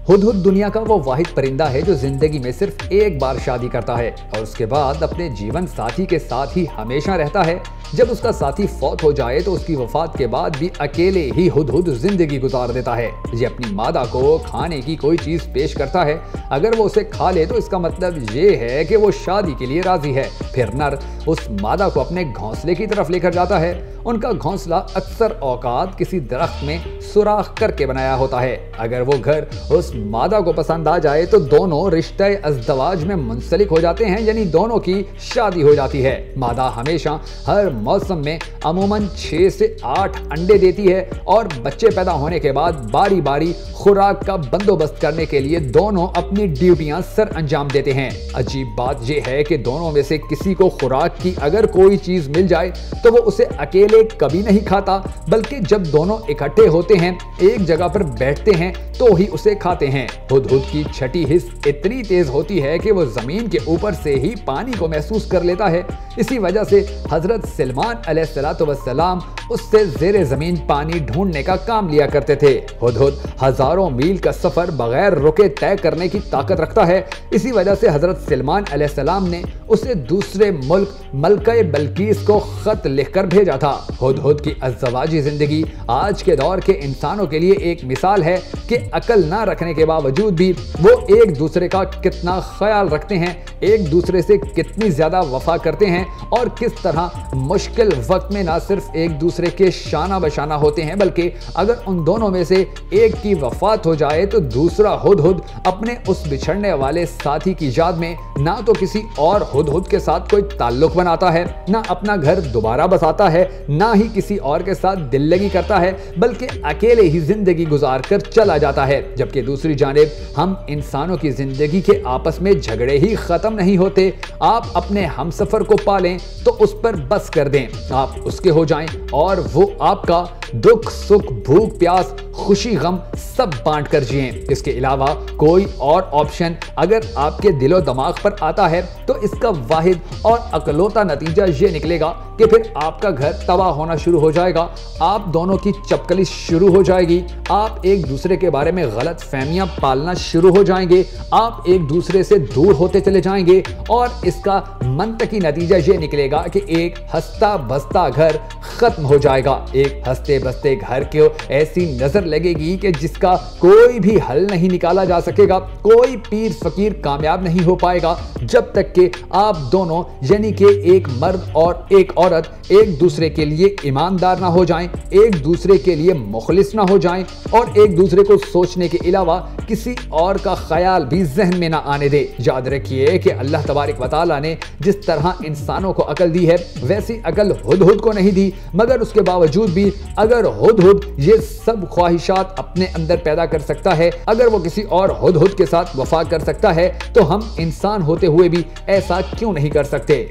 हुदहुद दुनिया का वो वाहिद परिंदा है जो जिंदगी में सिर्फ एक बार शादी करता है और उसके बाद अपने जीवन साथी के साथ ही हमेशा रहता है। जब उसका साथी फौत हो जाए तो उसकी वफात के बाद भी अकेले ही हुदहुद जिंदगी गुजार देता है। ये अपनी मादा को खाने की कोई चीज पेश करता है। अगर वो उसे खा ले तो इसका मतलब ये है कि वो शादी के लिए राजी है। फिर नर उस मादा को अपने घोंसले की तरफ लेकर जाता है। उनका घोंसला अक्सर औकात किसी दरख्त में सुराख करके बनाया होता है। अगर वो घर उस मादा को पसंद आ जाए तो दोनों रिश्ते अज़दवाज में मुंसलिक हो जाते हैं, यानी दोनों की शादी हो जाती है। मादा हमेशा हर मौसम में अमूमन 6 से 8 अंडे देती है और बच्चे पैदा होने के बाद बारी बारी खुराक का बंदोबस्त करने के लिए दोनों अपनी ड्यूटियां सर अंजाम देते हैं। अजीब बात यह है कि दोनों में से किसी को खुराक की अगर कोई चीज मिल जाए तो वो उसे अकेले कभी नहीं खाता, बल्कि जब दोनों इकट्ठे होते हैं, एक जगह पर बैठते हैं तो ही उसे खाते हैं। हुदहुद की छठी हिस्स इतनी तेज होती है कि वो जमीन के ऊपर से ही पानी को महसूस कर लेता है। इसी वजह से हजरत सलमान अलैहिस्सलाम उससे ज़ेरे जमीन पानी ढूंढने का काम लिया करते थे। हुदहुद हजारों मील का सफर बगैर रुके तय करने की ताकत रखता है। इसी वजह से हजरत सलमान अलैहिस्सलाम ने उसे दूसरे मुल्क मलका बल्कीस को खत लिखकर भेजा था। हुदहुद की अज़दवाजी जिंदगी आज के दौर के इंसानों के लिए एक मिसाल है कि अकल ना रखने के बावजूद भी वो एक दूसरे का कितना ख्याल रखते हैं, एक दूसरे से कितनी ज्यादा वफा करते हैं और किस तरह मुश्किल वक्त में ना सिर्फ एक दूसरे के शाना बशाना होते हैं, बल्कि अगर उन दोनों में से एक की वफात हो जाए तो दूसरा हुदहुद अपने उस बिछड़ने वाले साथी की याद में ना तो किसी और हुदहुद के साथ कोई ताल्लुक बनाता है, ना अपना घर दोबारा बसाता है, ना ही किसी और के साथ दिल लगी करता है, बल्कि अकेले ही जिंदगी गुजार कर चला जाता है। जबकि दूसरी जानिब हम इंसानों की जिंदगी के आपस में झगड़े ही खत्म नहीं होते। आप अपने हमसफर को पालें तो उस पर बस कर दें, आप उसके हो जाएं और वो आपका दुख सुख भूख प्यास खुशी गम सब बांट कर जिएं। इसके अलावा कोई और ऑप्शन अगर आपके दिलो दिमाग पर आता है तो इसका वाहिद और अकलौता नतीजा ये निकलेगा कि फिर आपका घर तबाह होना शुरू हो जाएगा, आप दोनों की चपकलिश शुरू हो जाएगी, आप एक दूसरे के बारे में गलत फहमियां पालना शुरू हो जाएंगे, आप एक दूसरे से दूर होते चले जाएंगे और इसका मंतकी नतीजा ये निकलेगा कि एक हंसता बसता घर खत्म हो जाएगा। एक हंसते बसते घर को ऐसी नजर लगेगी कि जिसका कोई भी हल नहीं निकाला जा सकेगा, कोई पीर फकीर कामयाब नहीं हो पाएगा जब तक कि आप दोनों यानी कि एक मर्द और एक औरत एक दूसरे के लिए ईमानदार ना हो जाएं, एक दूसरे के लिए मुखलिस ना हो जाएं और एक दूसरे को सोचने के अलावा किसी और का ख्याल भी जहन में ना आने दे। याद रखिए कि अल्लाह तबारक व तआला ने जिस तरह इंसानों को अकल दी है वैसी अकल हुदहुद को नहीं दी, मगर उसके बावजूद भी अगर हुदहुद ये सब ख्वाहिशात अपने अंदर पैदा कर सकता है, अगर वो किसी और हुदहुद के साथ वफा कर सकता है, तो हम इंसान होते हुए भी ऐसा क्यों नहीं कर सकते।